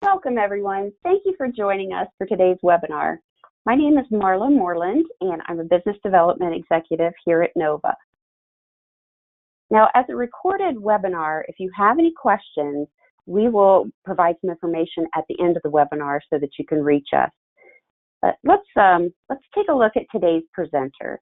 Welcome, everyone. Thank you for joining us for today's webinar. My name is Marla Moreland, and I'm a Business Development Executive here at NOVA. Now, as a recorded webinar, if you have any questions, we will provide some information at the end of the webinar so that you can reach us. But let's take a look at today's presenter.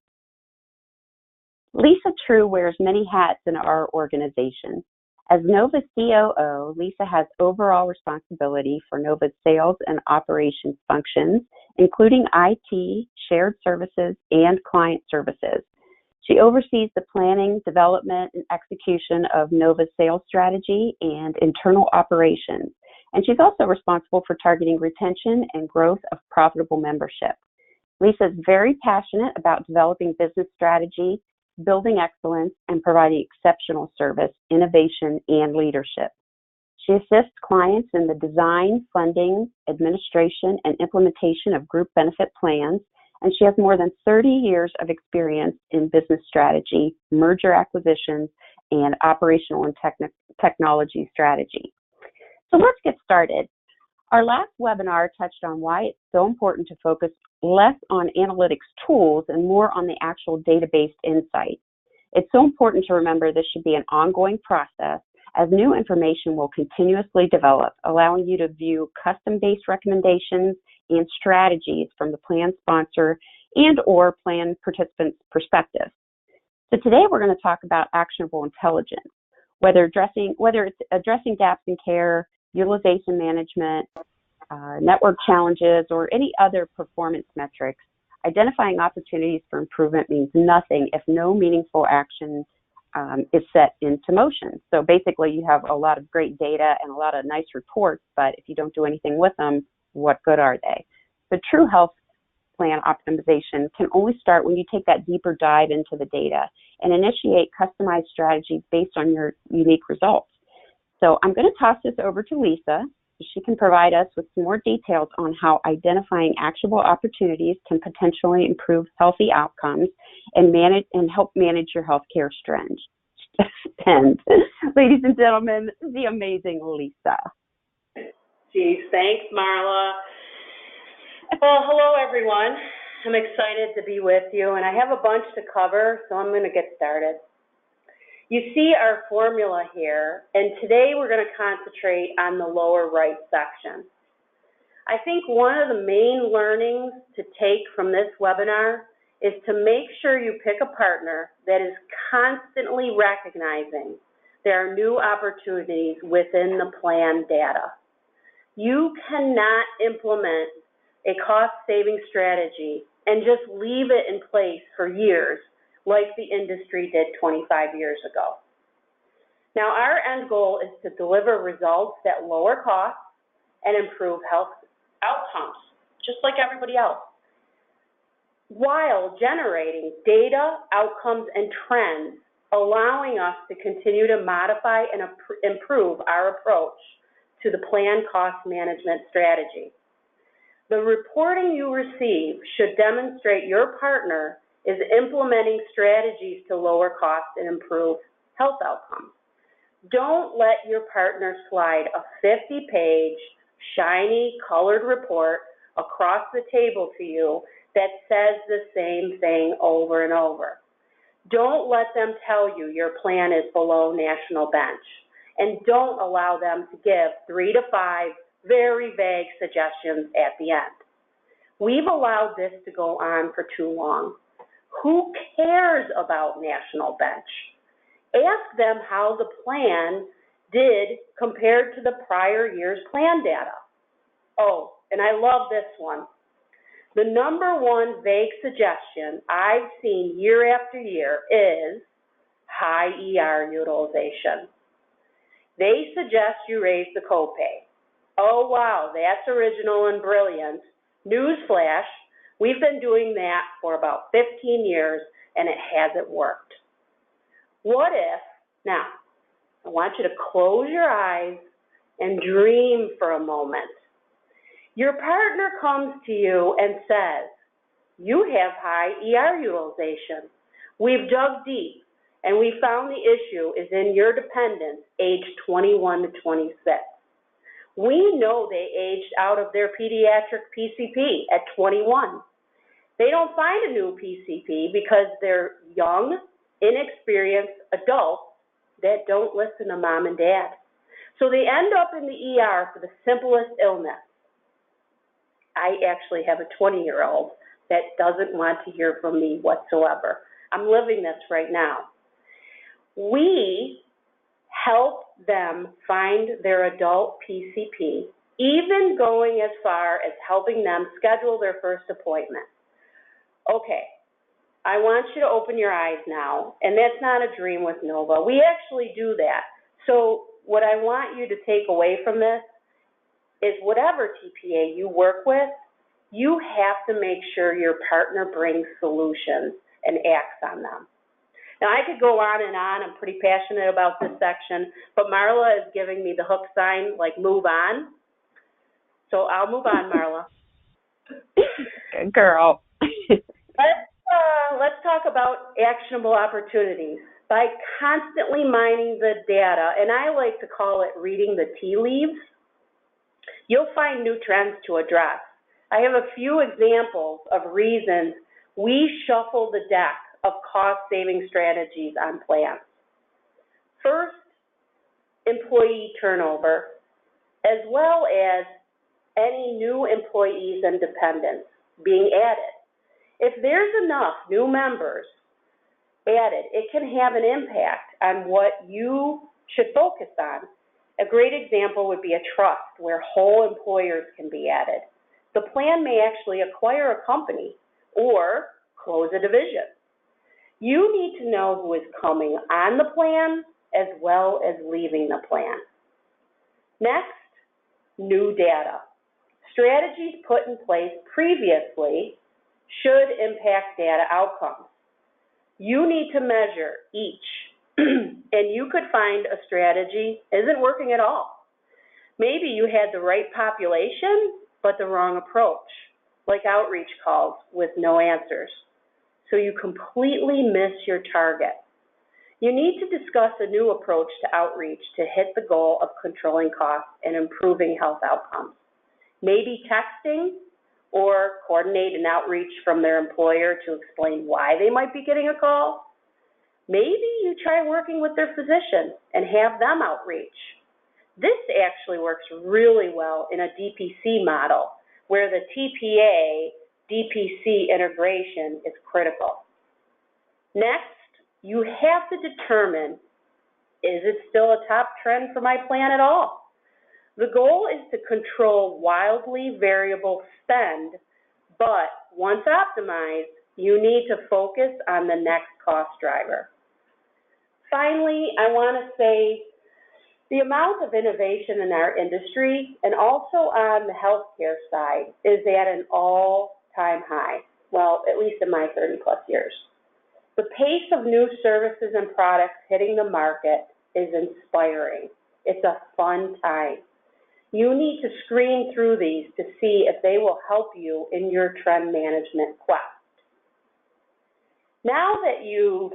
Lisa True wears many hats in our organization. As NOVA's COO, Lisa has overall responsibility for NOVA's sales and operations functions, including IT, shared services, and client services. She oversees the planning, development, and execution of NOVA's sales strategy and internal operations. And she's also responsible for targeting retention and growth of profitable membership. Lisa is very passionate about developing business strategy, building excellence, and providing exceptional service, innovation, and leadership. She assists clients in the design, funding, administration, and implementation of group benefit plans, and she has more than 30 years of experience in business strategy, merger acquisitions, and operational and technology strategy. So let's get started. Our last webinar touched on why it's so important to focus less on analytics tools and more on the actual database insights. It's so important to remember this should be an ongoing process as new information will continuously develop, allowing you to view custom-based recommendations and strategies from the plan sponsor and or plan participant's perspective. So today we're going to talk about actionable intelligence, whether it's addressing gaps in care, utilization management, network challenges, or any other performance metrics. Identifying opportunities for improvement means nothing if no meaningful action is set into motion. So basically, you have a lot of great data and a lot of nice reports, but if you don't do anything with them, what good are they? The true health plan optimization can only start when you take that deeper dive into the data and initiate customized strategies based on your unique results. So I'm going to toss this over to Lisa. She can provide us with some more details on how identifying actionable opportunities can potentially improve healthy outcomes and help manage your healthcare spend. Ladies and gentlemen, the amazing Lisa. Geez, thanks, Marla. Well, hello, everyone. I'm excited to be with you, and I have a bunch to cover, so I'm going to get started. You see our formula here, and today we're going to concentrate on the lower right section. I think one of the main learnings to take from this webinar is to make sure you pick a partner that is constantly recognizing there are new opportunities within the plan data. You cannot implement a cost-saving strategy and just leave it in place for years like the industry did 25 years ago. Now, our end goal is to deliver results that lower costs and improve health outcomes, just like everybody else, while generating data, outcomes, and trends, allowing us to continue to modify and improve our approach to the plan cost management strategy. The reporting you receive should demonstrate your partner is implementing strategies to lower costs and improve health outcomes. Don't let your partner slide a 50-page, shiny, colored report across the table to you that says the same thing over and over. Don't let them tell you your plan is below national bench, and don't allow them to give 3 to 5 very vague suggestions at the end. We've allowed this to go on for too long. Who cares about national bench? Ask them how the plan did compared to the prior year's plan data. Oh, and I love this one. The number one vague suggestion I've seen year after year is high ER utilization. They suggest you raise the copay. Oh, wow, that's original and brilliant. Newsflash, we've been doing that for about 15 years, and it hasn't worked. What if, now, I want you to close your eyes and dream for a moment. Your partner comes to you and says, you have high ER utilization. We've dug deep, and we found the issue is in your dependents aged 21 to 26. We know they aged out of their pediatric PCP at 21. They don't find a new PCP because they're young, inexperienced adults that don't listen to mom and dad. So they end up in the ER for the simplest illness. I actually have a 20-year-old that doesn't want to hear from me whatsoever. I'm living this right now. We help them find their adult PCP, even going as far as helping them schedule their first appointment. Okay, I want you to open your eyes now, and that's not a dream with Nova. We actually do that. So what I want you to take away from this is whatever TPA you work with, you have to make sure your partner brings solutions and acts on them. Now, I could go on and on. I'm pretty passionate about this section, but Marla is giving me the hook sign, like move on. So I'll move on, Marla. Good girl. Let's talk about actionable opportunities. By constantly mining the data, and I like to call it reading the tea leaves, you'll find new trends to address. I have a few examples of reasons we shuffle the deck of cost-saving strategies on plans. First, employee turnover, as well as any new employees and dependents being added. If there's enough new members added, it can have an impact on what you should focus on. A great example would be a trust where whole employers can be added. The plan may actually acquire a company or close a division. You need to know who is coming on the plan as well as leaving the plan. Next, new data. Strategies put in place previously should impact data outcomes. You need to measure each, and you could find a strategy isn't working at all. Maybe you had the right population, but the wrong approach, like outreach calls with no answers. So you completely miss your target. You need to discuss a new approach to outreach to hit the goal of controlling costs and improving health outcomes. Maybe texting or coordinate an outreach from their employer to explain why they might be getting a call. Maybe you try working with their physician and have them outreach. This actually works really well in a DPC model where the TPA DPC integration is critical. Next, you have to determine, is it still a top trend for my plan at all? The goal is to control wildly variable spend, but once optimized, you need to focus on the next cost driver. Finally, I want to say the amount of innovation in our industry and also on the healthcare side is at an all-time high, well, at least in my 30-plus years. The pace of new services and products hitting the market is inspiring. It's a fun time. You need to screen through these to see if they will help you in your trend management quest. Now that you've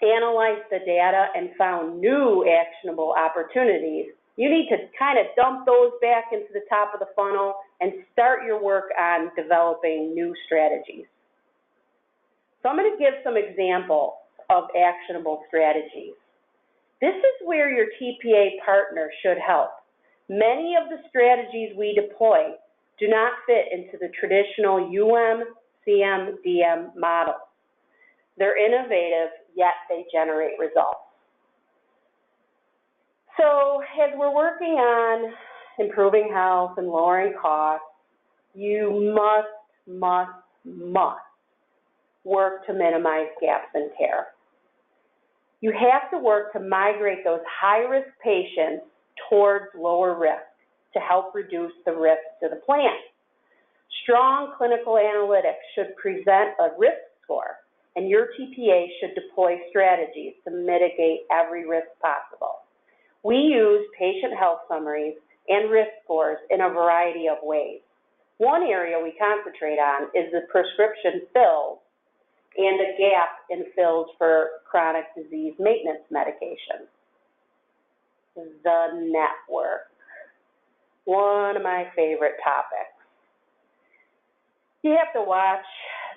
analyzed the data and found new actionable opportunities, you need to kind of dump those back into the top of the funnel and start your work on developing new strategies. So I'm going to give some examples of actionable strategies. This is where your TPA partner should help. Many of the strategies we deploy do not fit into the traditional CM, DM model. They're innovative, yet they generate results. So as we're working on improving health and lowering costs, you must work to minimize gaps in care. You have to work to migrate those high-risk patients towards lower risk to help reduce the risk to the plan. Strong clinical analytics should present a risk score, and your TPA should deploy strategies to mitigate every risk possible. We use patient health summaries and risk scores in a variety of ways. One area we concentrate on is the prescription fills and a gap in fills for chronic disease maintenance medications. The network. one of my favorite topics. You have to watch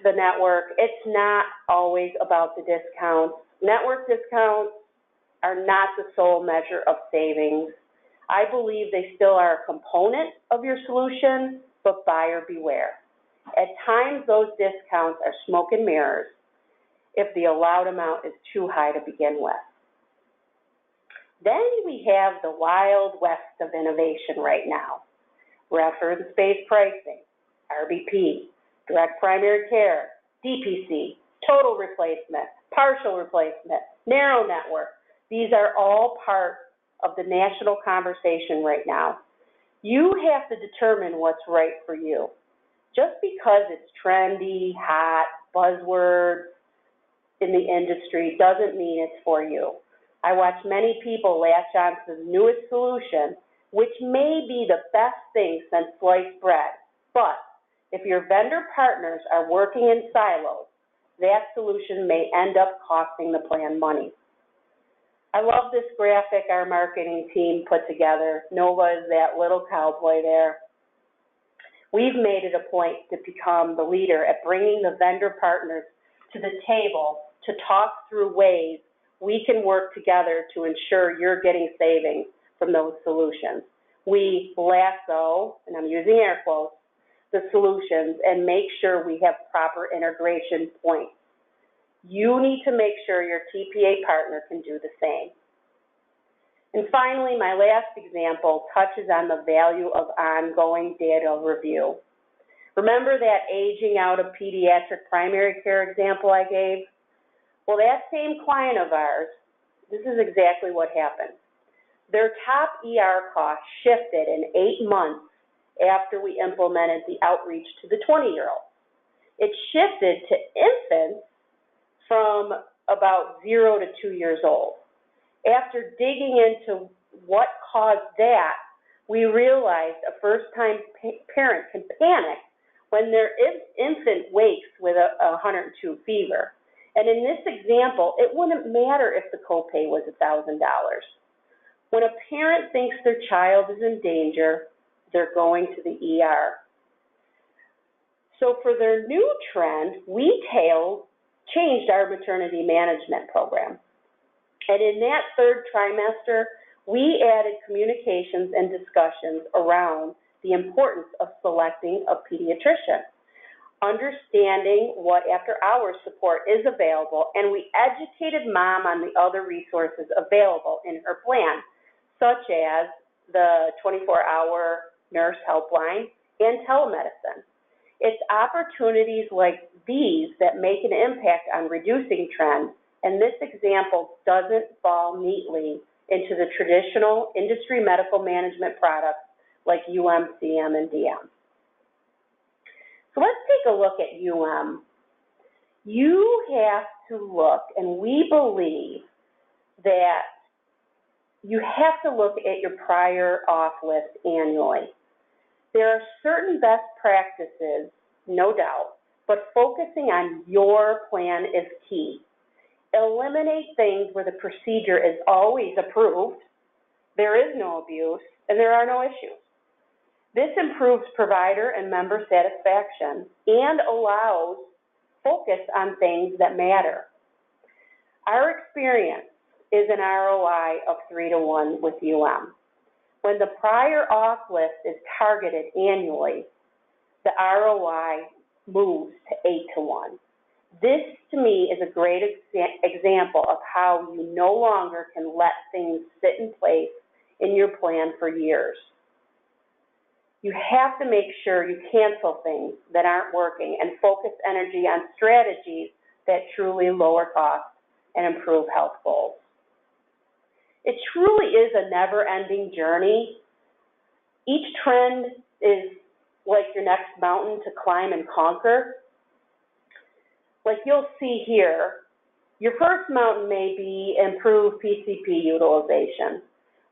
the network. It's not always about the discounts. Network discounts are not the sole measure of savings. I believe they still are a component of your solution, but buyer beware. At times, those discounts are smoke and mirrors if the allowed amount is too high to begin with. Then we have the wild west of innovation right now. Reference-based pricing, RBP, direct primary care, DPC, total replacement, partial replacement, narrow network. These are all part of the national conversation right now. You have to determine what's right for you. Just because it's trendy, hot, buzzwords in the industry doesn't mean it's for you. I watch many people latch on to the newest solution, which may be the best thing since sliced bread. But if your vendor partners are working in silos, that solution may end up costing the plan money. I love this graphic our marketing team put together. Nova is that little cowboy there. We've made it a point to become the leader at bringing the vendor partners to the table to talk through ways we can work together to ensure you're getting savings from those solutions. We lasso, and I'm using air quotes, the solutions and make sure we have proper integration points. You need to make sure your TPA partner can do the same. And finally, my last example touches on the value of ongoing data review. Remember that aging out of pediatric primary care example I gave? Well, that same client of ours, this is exactly what happened. Their top ER costs shifted in 8 months after we implemented the outreach to the 20-year-olds. It shifted to infants from about 0 to 2 years old. After digging into what caused that, we realized a first-time parent can panic when their infant wakes with a 102 fever. And in this example, it wouldn't matter if the copay was $1,000. When a parent thinks their child is in danger, they're going to the ER. So for their new trend, we changed our maternity management program. And in that third trimester, we added communications and discussions around the importance of selecting a pediatrician, understanding what after-hours support is available, and we educated mom on the other resources available in her plan, such as the 24-hour nurse helpline and telemedicine. It's opportunities like these that make an impact on reducing trends, and this example doesn't fall neatly into the traditional industry medical management products like UM, CM, and DM. So let's take a look at UM. You have to look, and we believe that you have to look at your prior off list annually. There are certain best practices, no doubt, but focusing on your plan is key. Eliminate things where the procedure is always approved, there is no abuse, and there are no issues. This improves provider and member satisfaction and allows focus on things that matter. Our experience is an ROI of 3 to 1 with UM. When the prior off list is targeted annually, the ROI moves to 8 to 1. This, to me, is a great example of how you no longer can let things sit in place in your plan for years. You have to make sure you cancel things that aren't working and focus energy on strategies that truly lower costs and improve health goals. It truly is a never-ending journey. Each trend is like your next mountain to climb and conquer. Like you'll see here, your first mountain may be improved PCP utilization.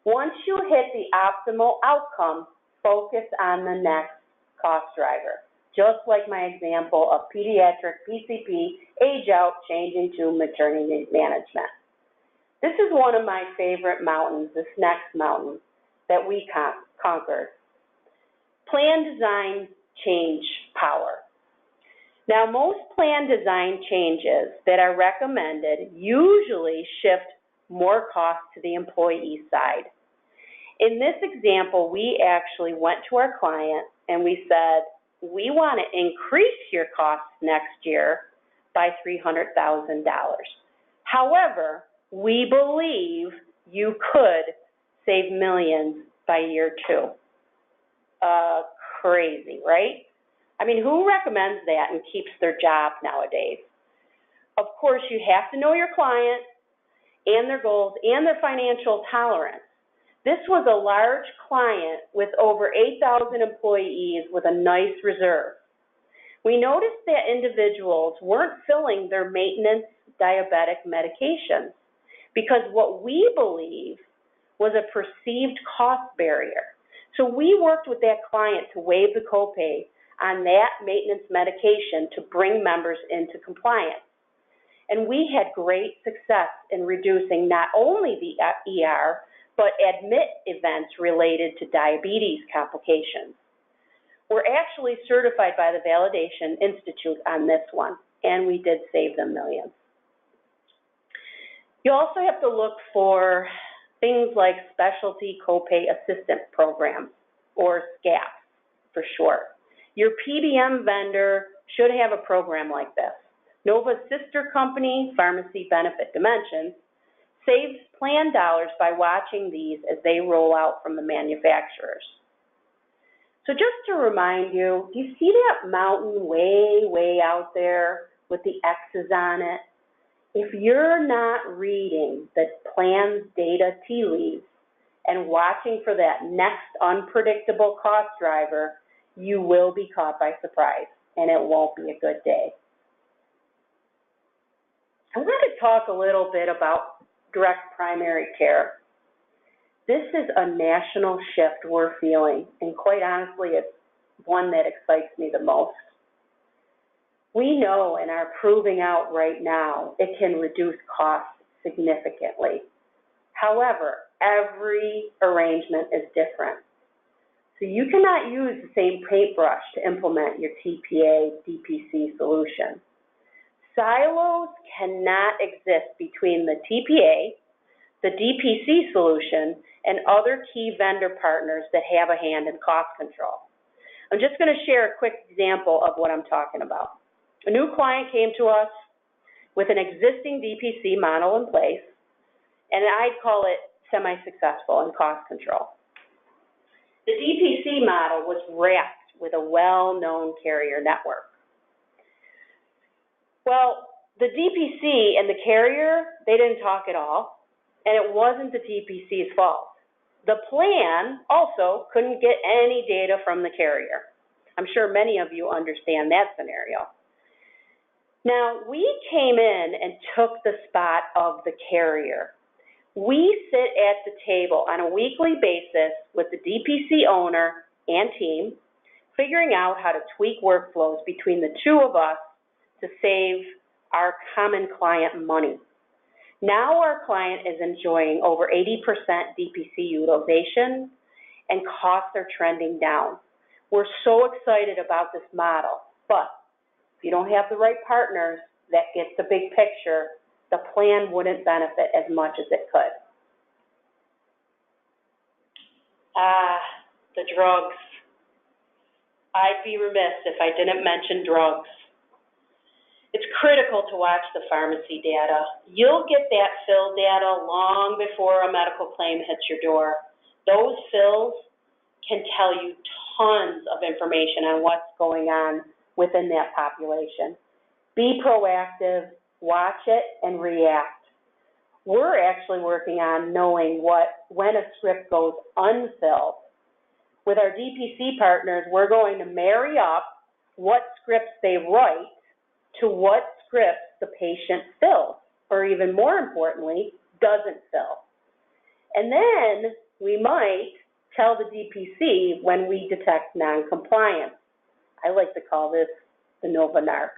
Once you hit the optimal outcome, focus on the next cost driver, just like my example of pediatric PCP age out changing to maternity management. This is one of my favorite mountains, this next mountain that we conquered. Plan design change power. Now, most plan design changes that are recommended usually shift more cost to the employee side. In this example, we actually went to our client and we said, we want to increase your costs next year by $300,000. However, we believe you could save millions by year 2. Crazy, right? I mean, who recommends that and keeps their job nowadays? Of course, you have to know your client and their goals and their financial tolerance. This was a large client with over 8,000 employees with a nice reserve. We noticed that individuals weren't filling their maintenance diabetic medications because what we believe was a perceived cost barrier. So we worked with that client to waive the copay on that maintenance medication to bring members into compliance. And we had great success in reducing not only the ER, but admit events related to diabetes complications. We're actually certified by the Validation Institute on this one, and we did save them millions. You also have to look for things like Specialty Copay Assistance Programs, or SCAP for short. Your PBM vendor should have a program like this. Nova's sister company, Pharmacy Benefit Dimensions, saves plan dollars by watching these as they roll out from the manufacturers. So just to remind you, do you see that mountain way, way out there with the X's on it? If you're not reading the plan's data tea leaves and watching for that next unpredictable cost driver, you will be caught by surprise, and it won't be a good day. I want to talk a little bit about direct primary care. This is a national shift we're feeling, and quite honestly, it's one that excites me the most. We know and are proving out right now it can reduce costs significantly. However, every arrangement is different. So you cannot use the same paintbrush to implement your TPA DPC solution. Silos cannot exist between the TPA, the DPC solution, and other key vendor partners that have a hand in cost control. I'm just going to share a quick example of what I'm talking about. A new client came to us with an existing DPC model in place, and I'd call it semi-successful in cost control. The DPC model was wrapped with a well-known carrier network. Well, the DPC and the carrier, they didn't talk at all, and it wasn't the DPC's fault. The plan also couldn't get any data from the carrier. I'm sure many of you understand that scenario. Now, we came in and took the spot of the carrier. We sit at the table on a weekly basis with the DPC owner and team, figuring out how to tweak workflows between the two of us to save our common client money. Now our client is enjoying over 80% DPC utilization and costs are trending down. We're so excited about this model, but if you don't have the right partners that get the big picture, the plan wouldn't benefit as much as it could. The drugs. I'd be remiss if I didn't mention drugs. It's critical to watch the pharmacy data. You'll get that fill data long before a medical claim hits your door. Those fills can tell you tons of information on what's going on within that population. Be proactive, watch it, and react. We're actually working on knowing when a script goes unfilled. With our DPC partners, we're going to marry up what scripts they write to what scripts the patient fills, or even more importantly, doesn't fill. And then we might tell the DPC when we detect non-compliance. I like to call this the Nova NARC.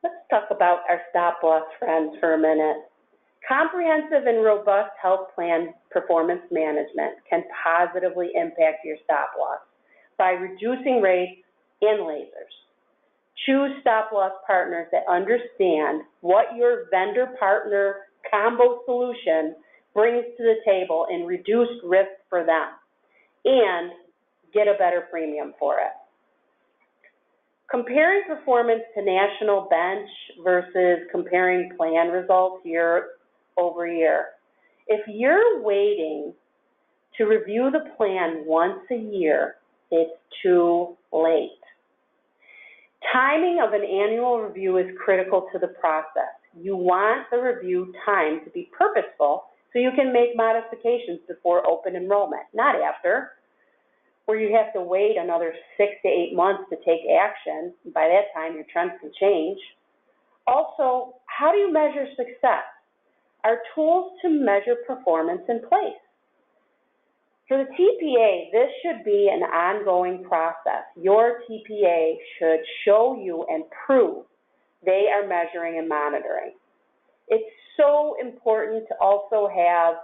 Let's talk about our stop-loss friends for a minute. Comprehensive and robust health plan performance management can positively impact your stop loss by reducing rates and lasers. Choose stop loss partners that understand what your vendor-partner combo solution brings to the table and reduced risk for them, and get a better premium for it. Comparing performance to national bench versus comparing plan results year over year. If you're waiting to review the plan once a year, it's too late. Timing of an annual review is critical to the process. You want the review time to be purposeful so you can make modifications before open enrollment, not after, where you have to wait another 6 to 8 months to take action. By that time, your trends can change. Also, how do you measure success? Are tools to measure performance in place? For the TPA, this should be an ongoing process. Your TPA should show you and prove they are measuring and monitoring. It's so important to also have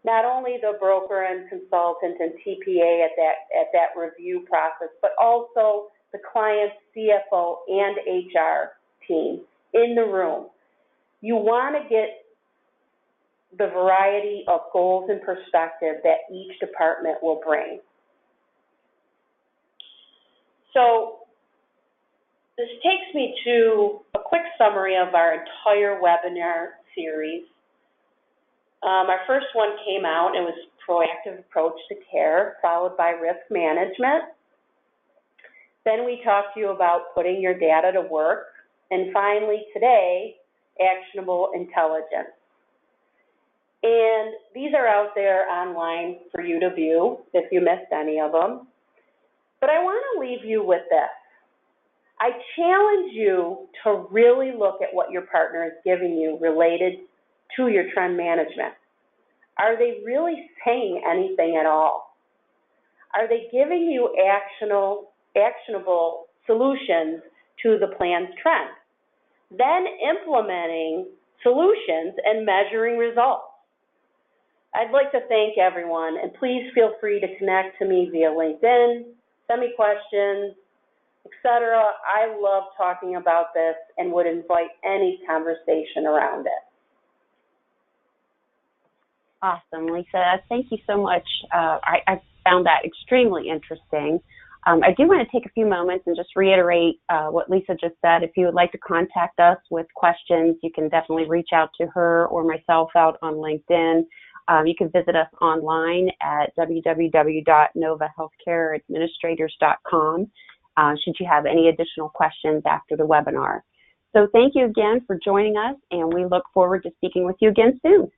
not only the broker and consultant and TPA at that review process, but also the client's CFO and HR team in the room. You want to get the variety of goals and perspective that each department will bring. So this takes me to a quick summary of our entire webinar series. Our first one came out, it was Proactive Approach to Care, followed by Risk Management. Then we talked to you about putting your data to work. And finally today, Actionable Intelligence. And these are out there online for you to view if you missed any of them. But I want to leave you with this. I challenge you to really look at what your partner is giving you related to your trend management. Are they really saying anything at all? Are they giving you actionable solutions to the plan's trend? Then implementing solutions and measuring results. I'd like to thank everyone, and please feel free to connect to me via LinkedIn, send me questions, etc. I love talking about this and would invite any conversation around it. Awesome, Lisa. Thank you so much. I found that extremely interesting. I do want to take a few moments and just reiterate what Lisa just said. If you would like to contact us with questions, you can definitely reach out to her or myself out on LinkedIn. You can visit us online at www.novahealthcareadministrators.com should you have any additional questions after the webinar. So thank you again for joining us, and we look forward to speaking with you again soon.